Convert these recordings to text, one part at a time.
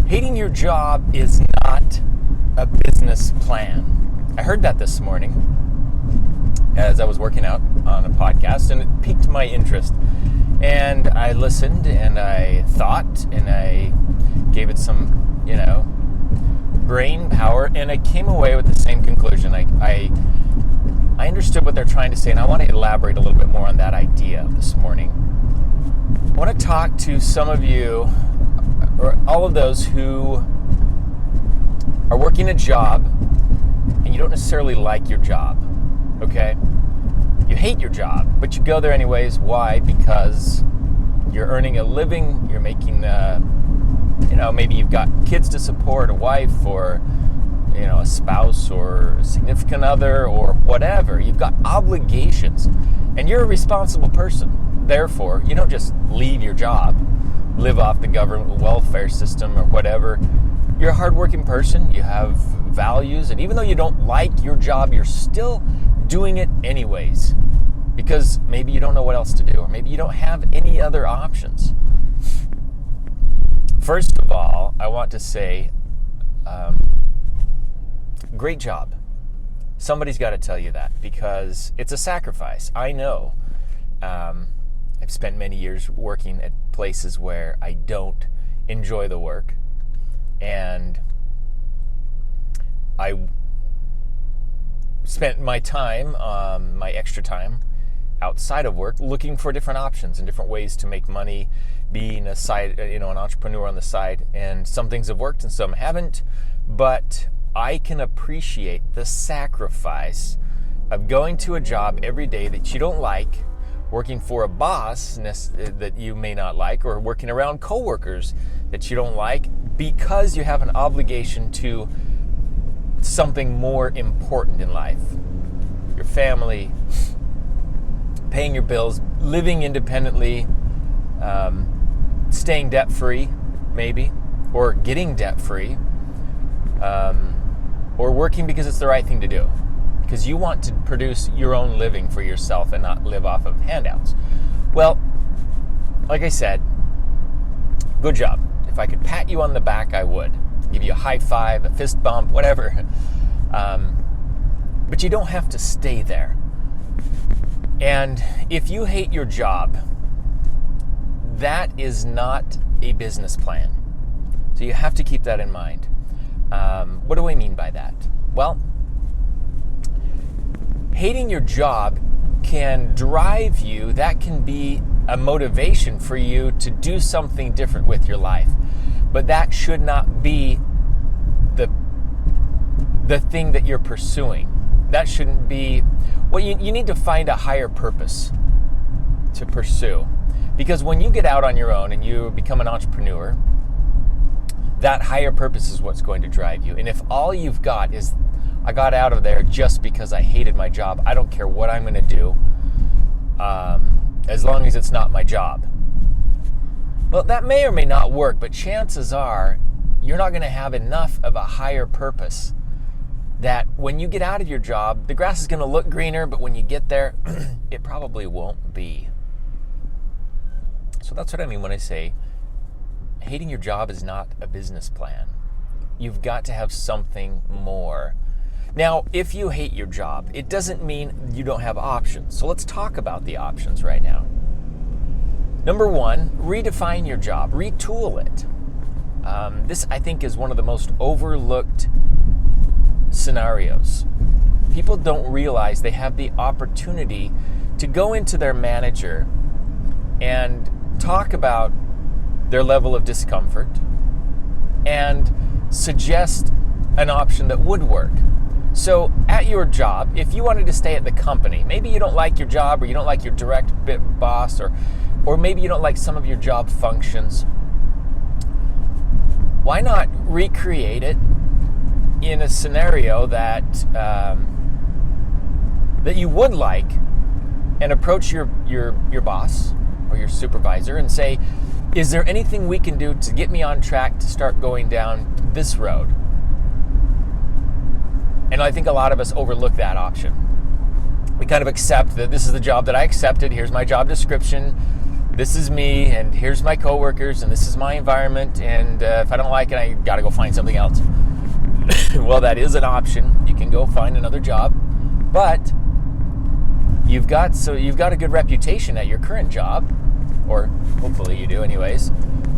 Hating your job is not a business plan. I heard that this morning as I was working out on a podcast, and it piqued my interest. And I listened, and I thought, and I gave it some, brain power, and I came away with the same conclusion. I understood what they're trying to say, and I want to elaborate a little bit more on that idea this morning. I want to talk to some of you, or all of those who are working a job and you don't necessarily like your job, okay? You hate your job, but you go there anyways. Why? Because you're earning a living, you're making, maybe you've got kids to support, a wife, or, a spouse, or a significant other, or whatever. You've got obligations, and you're a responsible person. Therefore, you don't just leave your job, live off the government welfare system or whatever. You're a hardworking person, you have values, and even though you don't like your job, you're still doing it anyways, because maybe you don't know what else to do, or maybe you don't have any other options. First of all, I want to say, great job. Somebody's got to tell you that, because it's a sacrifice. I know. I've spent many years working at places where I don't enjoy the work, and I spent my time, my extra time outside of work, looking for different options and different ways to make money, being a side, an entrepreneur on the side. And some things have worked and some haven't, but I can appreciate the sacrifice of going to a job every day that you don't like, working for a boss that you may not like, or working around coworkers that you don't like, because you have an obligation to something more important in life. Your family, paying your bills, living independently, staying debt-free, maybe, or getting debt-free, or working because it's the right thing to do, because you want to produce your own living for yourself and not live off of handouts. Well, like I said, good job. If I could pat you on the back, I would. Give you a high five, a fist bump, whatever. But you don't have to stay there. And if you hate your job, that is not a business plan. So you have to keep that in mind. What do I mean by that? Well, hating your job can drive you. That can be a motivation for you to do something different with your life. But that should not be the thing that you're pursuing. That shouldn't be, you need to find a higher purpose to pursue. Because when you get out on your own and you become an entrepreneur, that higher purpose is what's going to drive you. And if all you've got is, I got out of there just because I hated my job, I don't care what I'm going to do, as long as it's not my job. Well, that may or may not work, but chances are you're not going to have enough of a higher purpose that when you get out of your job, the grass is going to look greener, but when you get there, it probably won't be. So that's what I mean when I say hating your job is not a business plan. You've got to have something more. Now, if you hate your job, it doesn't mean you don't have options. So let's talk about the options right now. Number one, redefine your job, retool it. This, I think, is one of the most overlooked scenarios. People don't realize they have the opportunity to go into their manager and talk about their level of discomfort and suggest an option that would work. So at your job, if you wanted to stay at the company, maybe you don't like your job, or you don't like your direct boss, or maybe you don't like some of your job functions, why not recreate it in a scenario that that you would like, and approach your boss or your supervisor and say, is there anything we can do to get me on track to start going down this road? And I think a lot of us overlook that option. We kind of accept that this is the job that I accepted, here's my job description, this is me, and here's my coworkers, and this is my environment, and if I don't like it, I got to go find something else. Well, that is an option. You can go find another job, but you've got a good reputation at your current job, or hopefully you do anyways,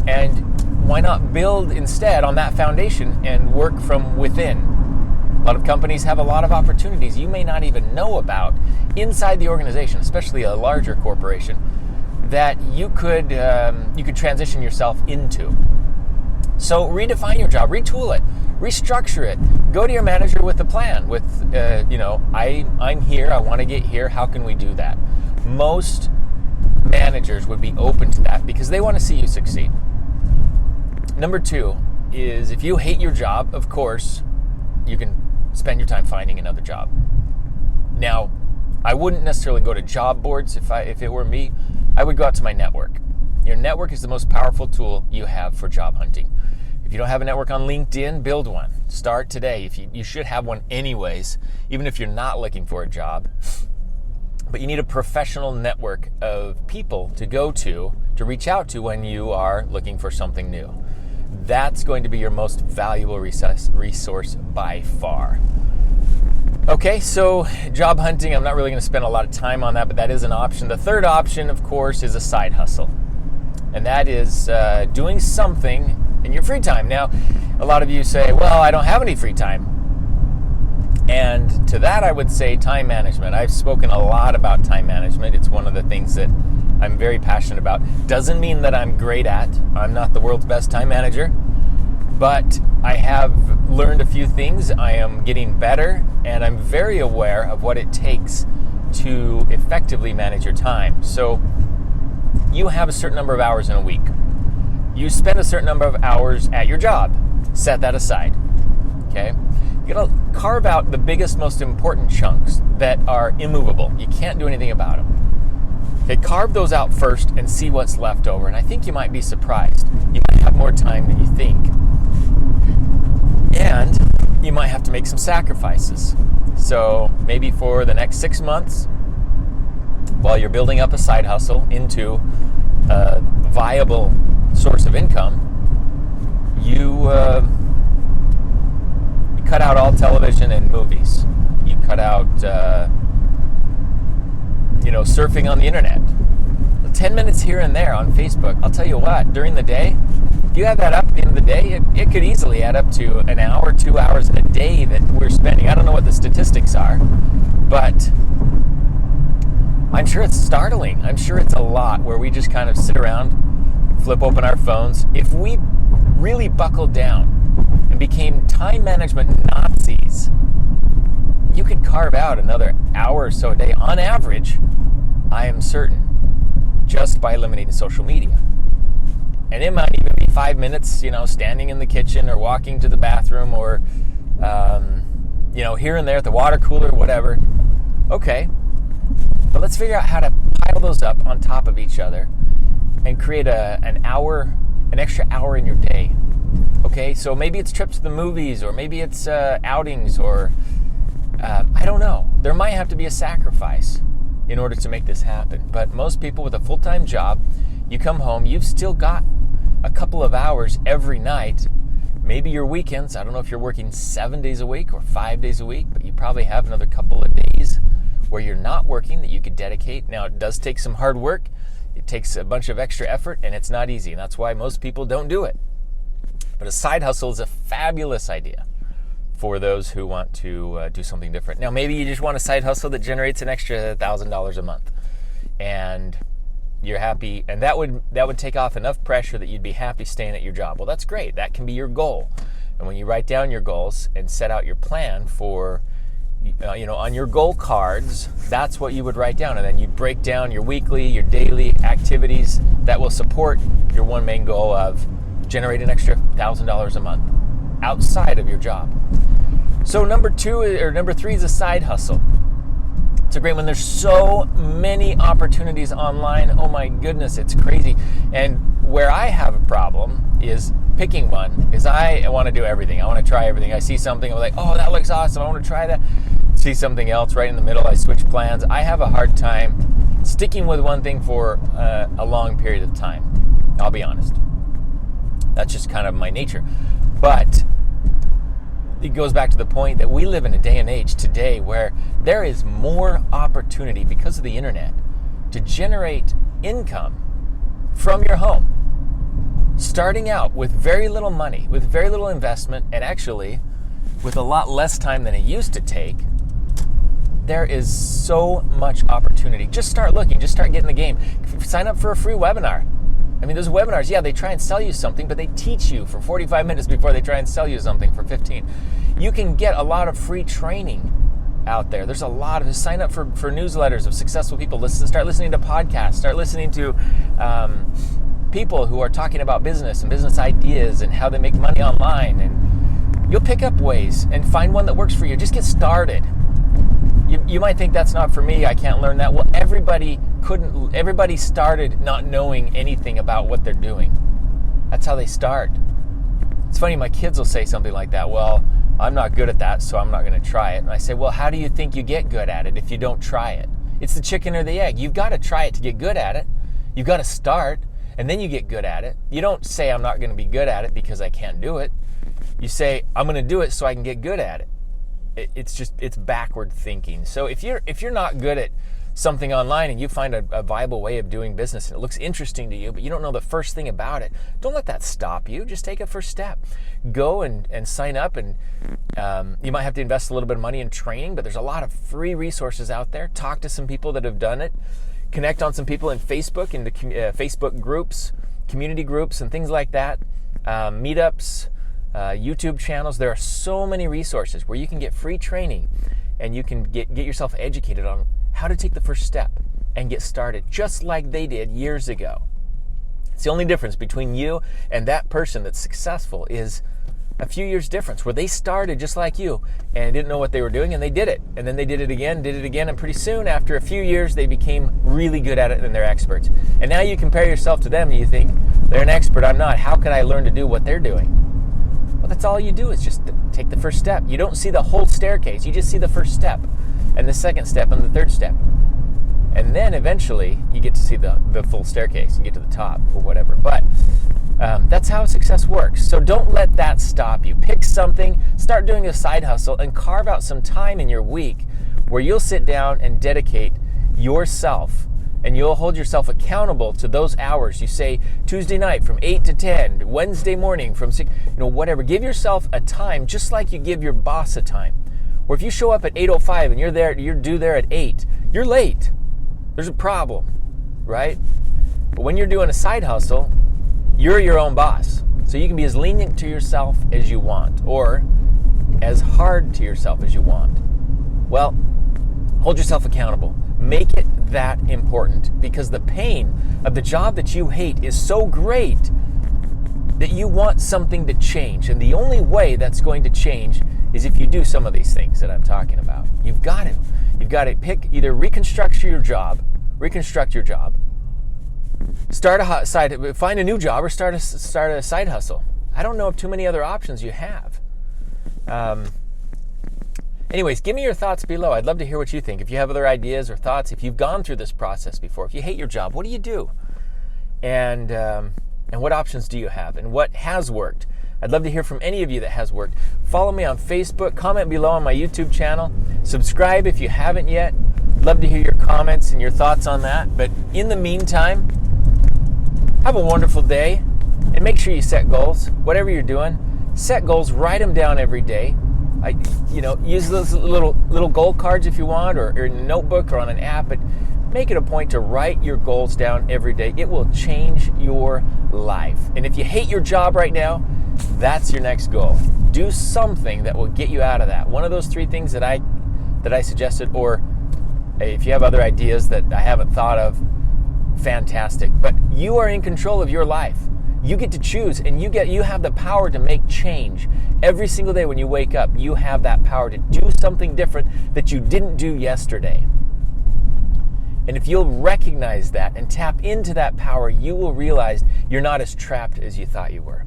and why not build instead on that foundation and work from within? A lot of companies have a lot of opportunities you may not even know about inside the organization, especially a larger corporation, that you could transition yourself into. So redefine your job, retool it, restructure it. Go to your manager with a plan. With I'm here. I want to get here. How can we do that? Most managers would be open to that because they want to see you succeed. Number 2 is, if you hate your job, of course, you can spend your time finding another job. Now, I wouldn't necessarily go to job boards if it were me. I would go out to my network. Your network is the most powerful tool you have for job hunting. If you don't have a network on LinkedIn, build one. Start today. You should have one anyways, even if you're not looking for a job. But you need a professional network of people to go to reach out to when you are looking for something new. That's going to be your most valuable resource by far. Okay, so job hunting, I'm not really going to spend a lot of time on that, but that is an option. The third option, of course, is a side hustle. And that is doing something in your free time. Now, a lot of you say, well, I don't have any free time. And to that, I would say time management. I've spoken a lot about time management. It's one of the things that I'm very passionate about. Doesn't mean that I'm great at. I'm not the world's best time manager. But I have learned a few things. I am getting better, and I'm very aware of what it takes to effectively manage your time. So you have a certain number of hours in a week. You spend a certain number of hours at your job. Set that aside. Okay? You're going to carve out the biggest, most important chunks that are immovable. You can't do anything about them. Okay, carve those out first and see what's left over. And I think you might be surprised. You might have more time than you think. And you might have to make some sacrifices. So maybe for the next 6 months, while you're building up a side hustle into a viable source of income, you cut out all television and movies. You cut out, surfing on the internet. 10 minutes here and there on Facebook. I'll tell you what, during the day, if you have that up at the end of the day, it could easily add up to an hour, 2 hours in a day that we're spending. I don't know what the statistics are, but I'm sure it's startling. I'm sure it's a lot where we just kind of sit around, flip open our phones. If we really buckled down and became time management Nazis, you could carve out another hour or so a day on average, I am certain, just by eliminating social media. And it might even be 5 minutes, standing in the kitchen or walking to the bathroom or, here and there at the water cooler, whatever. Okay, but let's figure out how to pile those up on top of each other and create an extra hour in your day. Okay, so maybe it's trips to the movies, or maybe it's outings, or I don't know. There might have to be a sacrifice in order to make this happen. But most people with a full-time job, you come home, you've still got a couple of hours every night, maybe your weekends. I don't know if you're working 7 days a week or 5 days a week, but you probably have another couple of days where you're not working that you could dedicate. Now, it does take some hard work. It takes a bunch of extra effort, and it's not easy. And that's why most people don't do it. But a side hustle is a fabulous idea for those who want to do something different. Now, maybe you just want a side hustle that generates an extra $1,000 a month, and you're happy, and that would take off enough pressure that you'd be happy staying at your job. Well, that's great. That can be your goal. And when you write down your goals and set out your plan for, on your goal cards, that's what you would write down, and then you'd break down your weekly, your daily activities that will support your one main goal of generate an extra $1,000 a month outside of your job. So number 3 is a side hustle. It's a great one. There's so many opportunities online. Oh my goodness, it's crazy. And where I have a problem is picking one, is I want to do everything. I want to try everything. I see something, I'm like, oh, that looks awesome. I want to try that. See something else right in the middle, I switch plans. I have a hard time sticking with one thing for a long period of time. I'll be honest. That's just kind of my nature. But it goes back to the point that we live in a day and age today where there is more opportunity because of the internet to generate income from your home, starting out with very little money, with very little investment, and actually with a lot less time than it used to take. There is so much opportunity. Just start looking, just start getting the game. Sign up for a free webinar. I mean, those webinars, yeah, they try and sell you something, but they teach you for 45 minutes before they try and sell you something for 15. You can get a lot of free training out there. There's a lot of, sign up for newsletters of successful people. Start listening to podcasts. Start listening to people who are talking about business and business ideas and how they make money online. And you'll pick up ways and find one that works for you. Just get started. You might think that's not for me, I can't learn that. Well, everybody started not knowing anything about what they're doing. That's how they start. It's funny, my kids will say something like that. Well, I'm not good at that, so I'm not going to try it. And I say, well, how do you think you get good at it if you don't try it? It's the chicken or the egg. You've got to try it to get good at it. You've got to start, and then you get good at it. You don't say, I'm not going to be good at it because I can't do it. You say, I'm going to do it so I can get good at it. It's backward thinking. So if you're not good at something online and you find a viable way of doing business and it looks interesting to you, but you don't know the first thing about it, don't let that stop you. Just take a first step. Go and sign up, and you might have to invest a little bit of money in training, but there's a lot of free resources out there. Talk to some people that have done it. Connect on some people in Facebook, in the Facebook groups, community groups, and things like that. Meetups. YouTube channels. There are so many resources where you can get free training and you can get yourself educated on how to take the first step and get started just like they did years ago. It's the only difference between you and that person that's successful is a few years difference, where they started just like you and didn't know what they were doing, and they did it. And then they did it again, and pretty soon, after a few years, they became really good at it and they're experts. And now you compare yourself to them and you think, they're an expert, I'm not. How can I learn to do what they're doing? Well, that's all you do is just take the first step. You don't see the whole staircase. You just see the first step and the second step and the third step. And then eventually you get to see the full staircase and get to the top or whatever. But that's how success works. So don't let that stop you. Pick something, start doing a side hustle, and carve out some time in your week where you'll sit down and dedicate yourself, and you'll hold yourself accountable to those hours. You say Tuesday night from 8 to 10, Wednesday morning from 6, whatever. Give yourself a time just like you give your boss a time. Or if you show up at 8:05 and you're due there at 8, you're late. There's a problem, right? But when you're doing a side hustle, you're your own boss. So you can be as lenient to yourself as you want, or as hard to yourself as you want. Well, hold yourself accountable. Make it that important, because the pain of the job that you hate is so great that you want something to change. And the only way that's going to change is if you do some of these things that I'm talking about. You've got to pick, either reconstruct your job, find a new job, or start a side hustle. I don't know of too many other options you have. Anyways, give me your thoughts below. I'd love to hear what you think. If you have other ideas or thoughts, if you've gone through this process before, if you hate your job, what do you do? And what options do you have? And what has worked? I'd love to hear from any of you that has worked. Follow me on Facebook. Comment below on my YouTube channel. Subscribe if you haven't yet. Love to hear your comments and your thoughts on that. But in the meantime, have a wonderful day. And make sure you set goals. Whatever you're doing, set goals. Write them down every day. Use those little goal cards if you want, or in a notebook or on an app, but make it a point to write your goals down every day. It will change your life. And if you hate your job right now, that's your next goal. Do something that will get you out of that. One of those 3 things that I suggested, or if you have other ideas that I haven't thought of, fantastic. But you are in control of your life. You get to choose, and you have the power to make change. Every single day when you wake up, you have that power to do something different that you didn't do yesterday. And if you'll recognize that and tap into that power, you will realize you're not as trapped as you thought you were.